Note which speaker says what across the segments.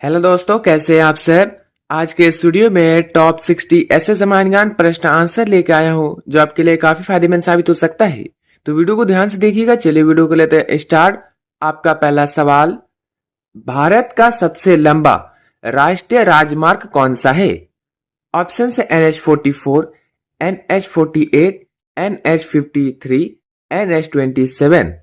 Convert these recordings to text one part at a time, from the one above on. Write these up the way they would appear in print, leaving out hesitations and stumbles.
Speaker 1: Hello दोस्तों, कैसे हैं आप सब। आज के स्टूडियो में टॉप 60 ऐसे सामान्य ज्ञान प्रश्न आंसर लेके आया हूं जो आपके लिए काफी फायदेमंद साबित हो सकता है। तो वीडियो को ध्यान से देखिएगा। चलिए वीडियो को लेते हैं स्टार्ट। आपका पहला सवाल, भारत का सबसे लंबा राष्ट्रीय राजमार्ग कौन सा है। ऑप्शन है NH-44, NH-48, NH-53, NH-27।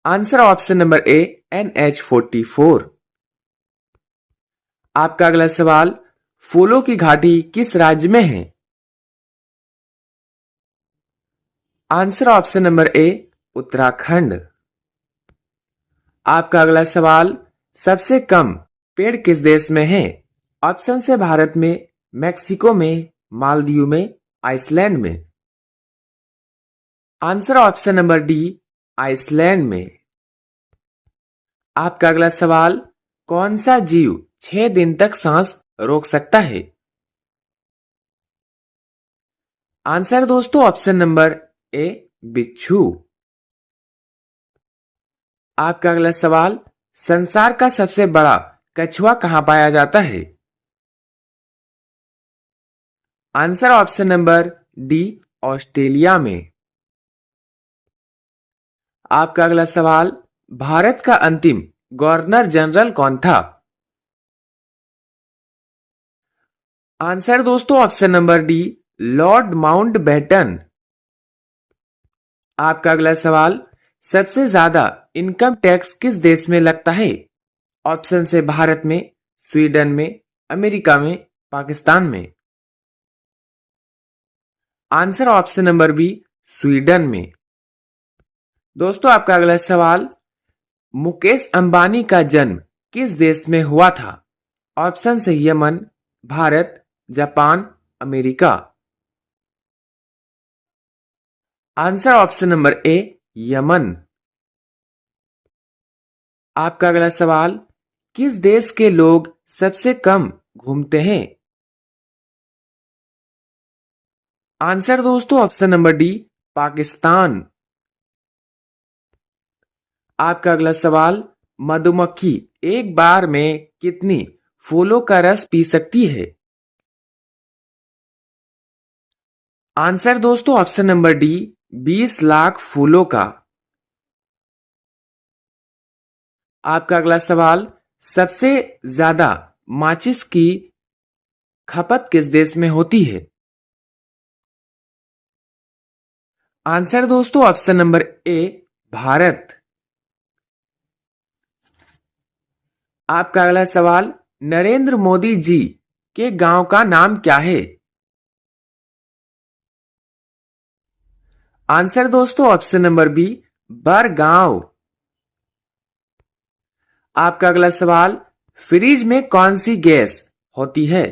Speaker 1: Answer option number ए, NH-44। आपका अगला सवाल, फूलों की घाटी किस राज्य में है। आंसर ऑप्शन नंबर ए, उत्तराखंड। आपका अगला सवाल, सबसे कम पेड़ किस देश में है। ऑप्शन है भारत में, मैक्सिको में, मालदीव में, आइसलैंड में। Answer option number D, Iceland में। आपका अगला सवाल, कौन सा जीव 6 दिन तक सांस रोक सकता है। आंसर दोस्तों ऑप्शन नंबर ए, बिच्छू। आपका अगला सवाल, संसार का सबसे बड़ा कछुआ कहां पाया जाता है। Answer option number D, Australia में। आपका अगला सवाल, भारत का अंतिम गवर्नर जनरल कौन था। आंसर दोस्तों option number D, Lord Mountbatten. आपका अगला सवाल, सबसे ज्यादा इनकम टैक्स किस देश में लगता है। ऑप्शन से भारत में, स्वीडन में, अमेरिका में, पाकिस्तान में। Answer option number B, Sweden में। दोस्तों आपका अगला सवाल, मुकेश अंबानी का जन्म किस देश में हुआ था। ऑप्शन से Yemen, Bharat, Japan, America. Answer option number ए, यमन। आपका अगला सवाल, किस देश के लोग सबसे कम घूमते हैं। आंसर दोस्तों ऑप्शन नंबर डी, पाकिस्तान। आपका अगला सवाल, मधुमक्खी एक बार में कितनी फूलों का रस पी सकती है। आंसर दोस्तों ऑप्शन नंबर डी, 20 लाख फूलों का। आपका अगला सवाल, सबसे ज्यादा माचिस की खपत किस देश में होती है। आंसर दोस्तों ऑप्शन नंबर ए, भारत। आपका अगला सवाल, नरेंद्र मोदी जी के गांव का नाम क्या है। आंसर दोस्तों ऑप्शन नंबर बी, बरगांव। आपका अगला सवाल, फ्रिज में कौन सी गैस होती है।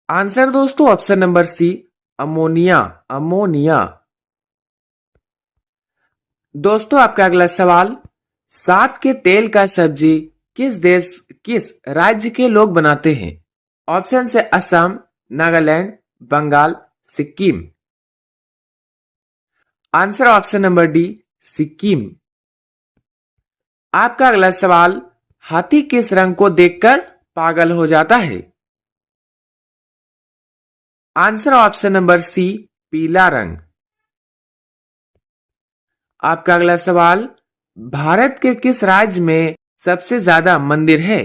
Speaker 1: आंसर दोस्तों option number C, ammonia, ammonia. दोस्तों आपका अगला सवाल, साग के तेल का सब्जी किस राज्य के लोग बनाते हैं। ऑप्शन है Assam, Nagaland, Bengal, Sikkim. Answer option number D, Sikkim. आपका अगला सवाल, हाथी किस रंग को देखकर पागल हो जाता है। आंसर ऑप्शन नंबर सी, पीला रंग। आपका अगला सवाल, भारत के किस राज्य में सबसे ज्यादा मंदिर है।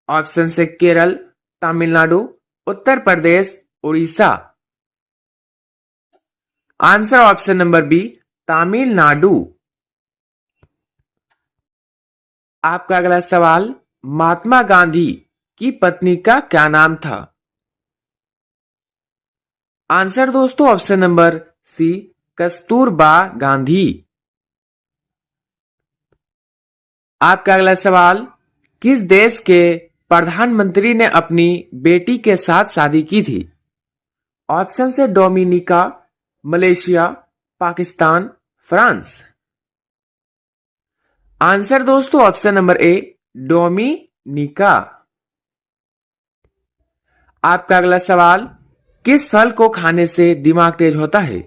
Speaker 1: ऑप्शन से Kerala, Tamil Nadu, Uttar Pradesh, Orissa. Answer option number B, Tamil Nadu. आपका अगला सवाल, महात्मा गांधी की पत्नी का क्या नाम था। आंसर दोस्तों option number C, Kasturba Gandhi. आपका अगला सवाल, किस देश के प्रधानमंत्री ने अपनी बेटी के साथ शादी की थी। ऑप्शन से Dominica, Malaysia, Pakistan, France. Answer दोस्तों ऑप्शन नंबर ए, डोमिनिका। आपका अगला सवाल, किस फल को खाने से दिमाग तेज होता है।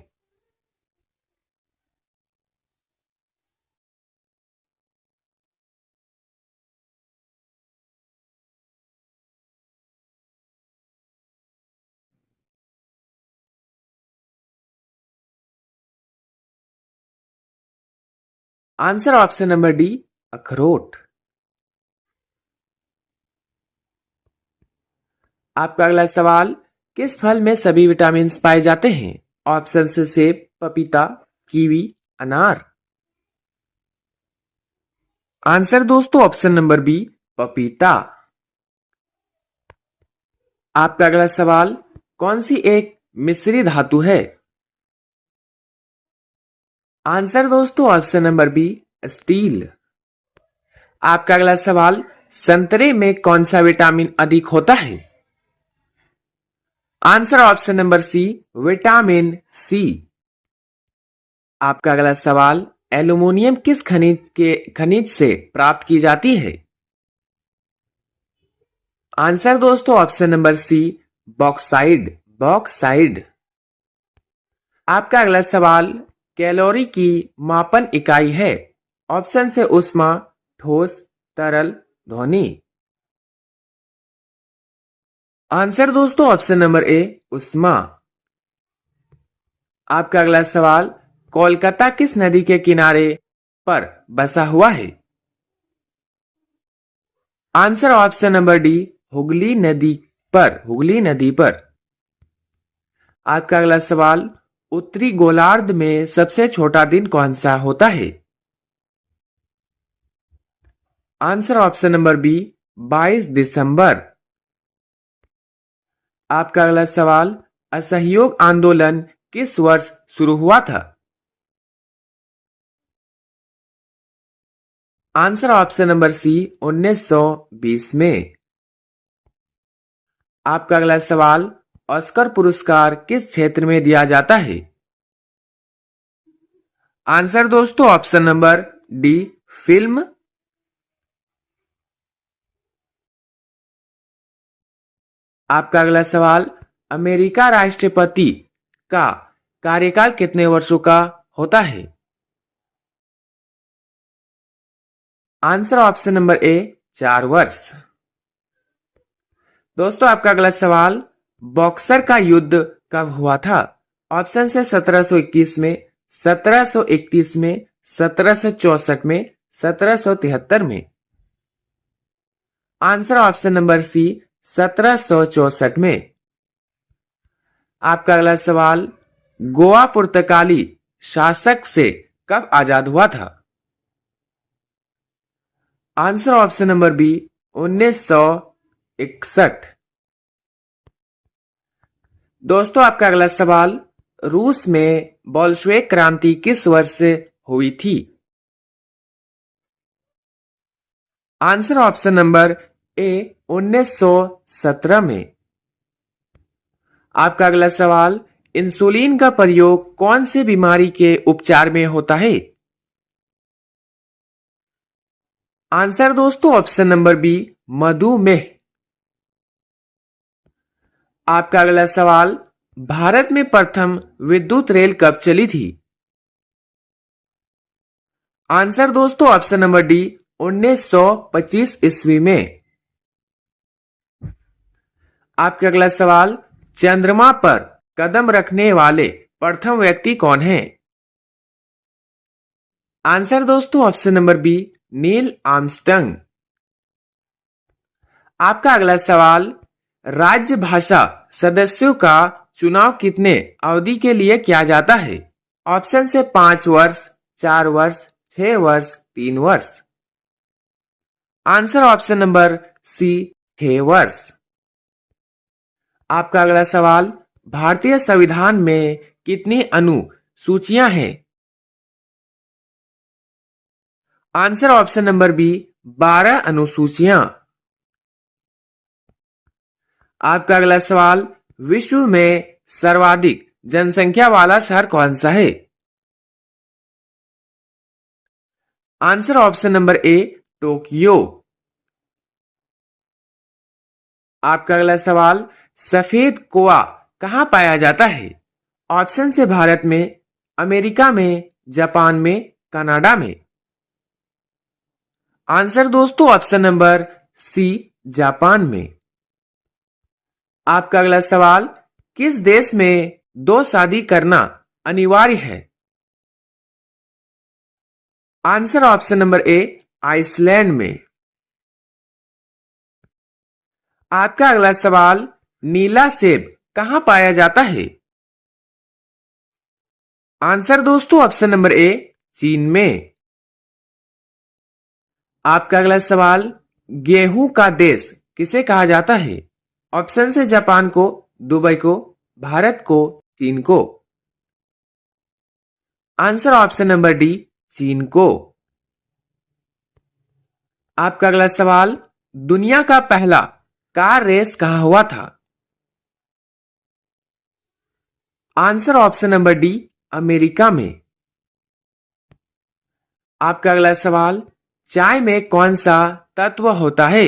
Speaker 1: आंसर ऑप्शन नंबर डी, अखरोट। आपका अगला सवाल, किस फल में सभी विटामिन पाए जाते हैं? ऑप्शन से सेब, पपीता, कीवी, अनार। आंसर दोस्तों ऑप्शन नंबर बी, पपीता। आपका अगला सवाल, कौन सी एक मिश्री धातु है? आंसर दोस्तों ऑप्शन नंबर बी, स्टील। आपका अगला सवाल, संतरे में कौन सा विटामिन अधिक होता है? Answer option number C, vitamin C. आपका अगला सवाल, एल्यूमिनियम किस खनिज से प्राप्त की जाती है? आंसर दोस्तों option number C, bauxite, bauxite. आपका अगला सवाल, कैलोरी की मापन इकाई है? ऑप्शन से ऊष्मा, ठोस, तरल, ध्वनि। आंसर दोस्तों ऑप्शन नंबर ए, ऊष्मा। आपका अगला सवाल, कोलकाता किस नदी के किनारे पर बसा हुआ है? Answer option number D, Hooghly नदी पर, हुगली नदी पर। आपका अगला सवाल, उत्तरी गोलार्ध में सबसे छोटा दिन कौन सा होता है? आंसर ऑप्शन नंबर बी, 22 दिसंबर। आपका अगला सवाल, असहयोग आंदोलन किस वर्ष शुरू हुआ था? आंसर ऑप्शन नंबर सी, 1920 में। आपका अगला सवाल, ऑस्कर पुरस्कार किस क्षेत्र में दिया जाता है? आंसर दोस्तों ऑप्शन नंबर डी, फिल्म। आपका अगला सवाल, अमेरिका राष्ट्रपति का कार्यकाल कितने वर्षों का होता है? आंसर ऑप्शन नंबर ए, 4 वर्ष। दोस्तों आपका अगला सवाल, बॉक्सर का युद्ध कब हुआ था? ऑप्शन से 1721 में, 1731 में, 1764 में, 1773 में। आंसर ऑप्शन नंबर सी, 1764 में। आपका अगला सवाल, गोवा पुर्तगाली शासक से कब आजाद हुआ था? Answer option number B, 1961। दोस्तों आपका अगला सवाल, रूस में बोल्शेविक क्रांति किस वर्ष से हुई थी? आंसर ऑप्शन नंबर ए, 1917 में। आपका अगला सवाल, इंसुलिन का प्रयोग कौन सी बीमारी के उपचार में होता है? आंसर दोस्तों ऑप्शन नंबर बी, मधुमेह। आपका अगला सवाल, भारत में प्रथम विद्युत रेल कब चली थी? आंसर दोस्तों ऑप्शन नंबर डी, 1925 ईस्वी में। आपका अगला सवाल, चंद्रमा पर कदम रखने वाले प्रथम व्यक्ति कौन है? आंसर दोस्तों option number B, Neil Armstrong. आपका अगला सवाल, राज्य भाषा सदस्यों का चुनाव कितने अवधि के लिए किया जाता है? ऑप्शन से 5 वर्ष, 4 वर्ष, 6 वर्ष, 3 वर्ष। आंसर ऑप्शन नंबर सी, 6 वर्ष। आपका अगला सवाल, भारतीय संविधान में कितनी अनुसूचियां हैं? आंसर ऑप्शन नंबर बी, 12 अनुसूचियां। आपका अगला सवाल, विश्व में सर्वाधिक जनसंख्या वाला शहर कौन सा है? आंसर ऑप्शन नंबर ए, टोक्यो। आपका अगला सवाल, सफेद कोआ कहां पाया जाता है? ऑप्शन से भारत में, अमेरिका में, जापान में, कनाडा में। आंसर दोस्तों ऑप्शन नंबर सी, जापान में। आपका अगला सवाल, किस देश में 2 शादी करना अनिवार्य है? Answer option number A Iceland में। आपका अगला सवाल, नीला सेब कहां पाया जाता है? आंसर दोस्तों ऑप्शन नंबर ए चीन में। आपका अगला सवाल, गेहूं का देश किसे कहा जाता है? ऑप्शन से जापान को, दुबई को, भारत को, चीन को। आंसर ऑप्शन नंबर डी चीन को। आपका अगला सवाल, दुनिया का पहला कार रेस कहां हुआ था? Answer option number D America में। आपका अगला सवाल, चाय में कौन सा तत्व होता है?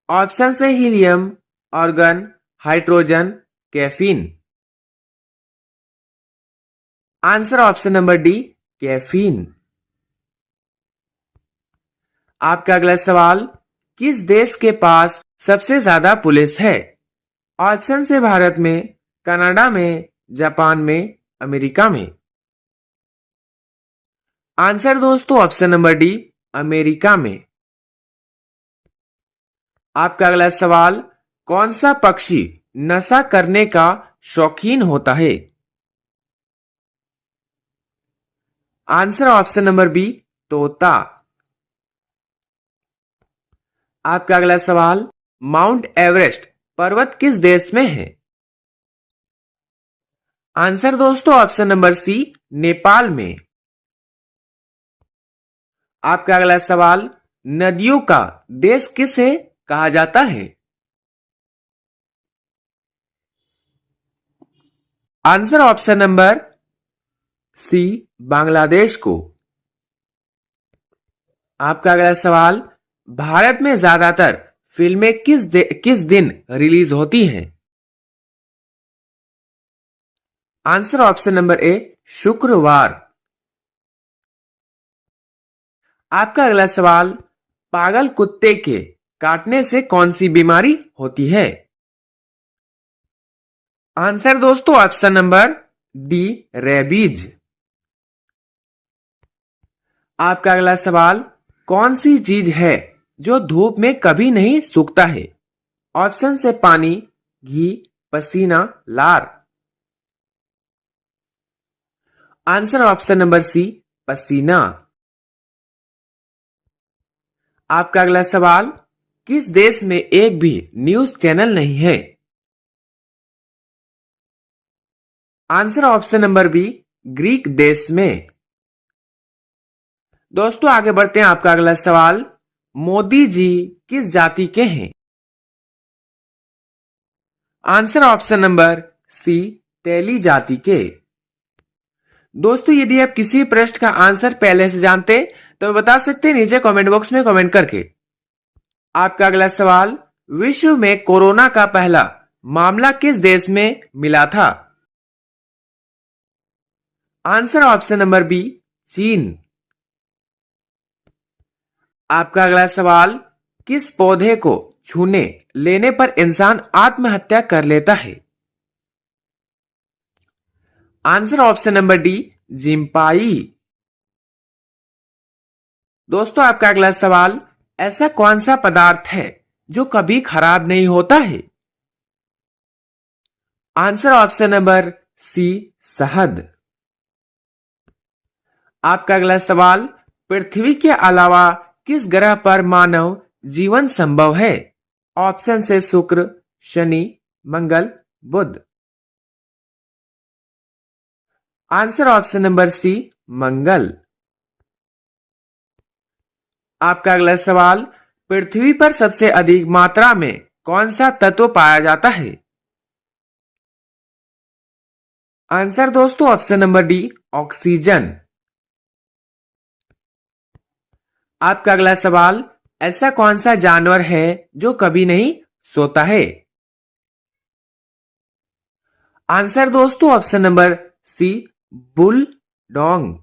Speaker 1: ऑप्शन से helium, organ, hydrogen, caffeine. Answer option number D caffeine. आपका अगला सवाल, किस देश के पास सबसे ज्यादा पुलिस है? ऑप्शन से भारत में, कनाडा में, जापान में, अमेरिका में। आंसर दोस्तों ऑप्शन नंबर डी अमेरिका में। आपका अगला सवाल, कौन सा पक्षी नशा करने का शौकीन होता है? आंसर ऑप्शन नंबर बी तोता। आपका अगला सवाल, माउंट एवरेस्ट पर्वत किस देश में है? आंसर दोस्तों ऑप्शन नंबर सी नेपाल में। आपका अगला सवाल, नदियों का देश किसे कहा जाता है? Answer option number C Bangladesh को। आपका अगला सवाल, भारत में ज्यादातर फिल्में किस दिन रिलीज होती हैं? आंसर ऑप्शन नंबर ए शुक्रवार। आपका अगला सवाल, पागल कुत्ते के काटने से कौन सी बीमारी होती है? आंसर दोस्तों ऑप्शन नंबर डी रेबीज। आपका अगला सवाल, कौन सी चीज है जो धूप में कभी नहीं सूखता है? ऑप्शन से पानी, घी, पसीना, लार। आंसर ऑप्शन नंबर सी पसीना। आपका अगला सवाल, किस देश में एक भी न्यूज चैनल नहीं है? Answer option number B Greek देश में। दोस्तों आगे बढ़ते हैं। आपका अगला सवाल, मोदी जी किस जाति के हैं? आंसर ऑप्शन नंबर सी तेली जाति के। दोस्तों यदि आप किसी प्रश्न का आंसर पहले से जानते तो बता सकते हैं नीचे कमेंट बॉक्स में कमेंट करके। आपका अगला सवाल, विश्व में कोरोना का पहला मामला किस देश में मिला था? आंसर ऑप्शन नंबर बी चीन। आपका अगला सवाल, किस पौधे को छूने लेने पर इंसान आत्महत्या कर लेता है? आंसर ऑप्शन नंबर डी जिम्पाई। दोस्तों आपका अगला सवाल, ऐसा कौन सा पदार्थ है जो कभी खराब नहीं होता है? आंसर ऑप्शन नंबर सी शहद। आपका अगला सवाल, पृथ्वी के अलावा किस ग्रह पर मानव जीवन संभव है? ऑप्शन से शुक्र, शनि, मंगल, बुध। आंसर ऑप्शन नंबर सी मंगल। आपका अगला सवाल, पृथ्वी पर सबसे अधिक मात्रा में कौन सा तत्व पाया जाता है? आंसर दोस्तों ऑप्शन नंबर डी ऑक्सीजन। आपका अगला सवाल, ऐसा कौन सा जानवर है जो कभी नहीं सोता है? आंसर दोस्तों ऑप्शन नंबर सी बुल डोंग।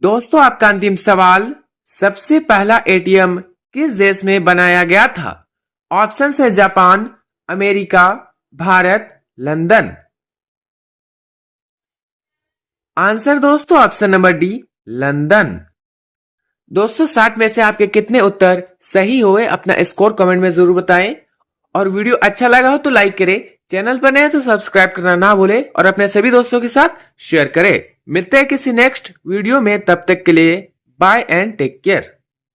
Speaker 1: दोस्तों आपका अंतिम सवाल, सबसे पहला एटीएम किस देश में बनाया गया था? ऑप्शन से Japan, America, Bharat, London. Answer दोस्तों ऑप्शन नंबर डी, लंदन। दोस्तों 60 में से आपके कितने उत्तर सही हुए, अपना स्कोर कमेंट में जरूर बताएं। और वीडियो अच्छा लगा हो तो लाइक करें, चैनल पर नए हैं तो सब्सक्राइब करना ना भूलें और अपने सभी दोस्तों के साथ शेयर करें। मिलते हैं किसी नेक्स्ट वीडियो में, तब तक के लिए बाय एंड टेक केयर।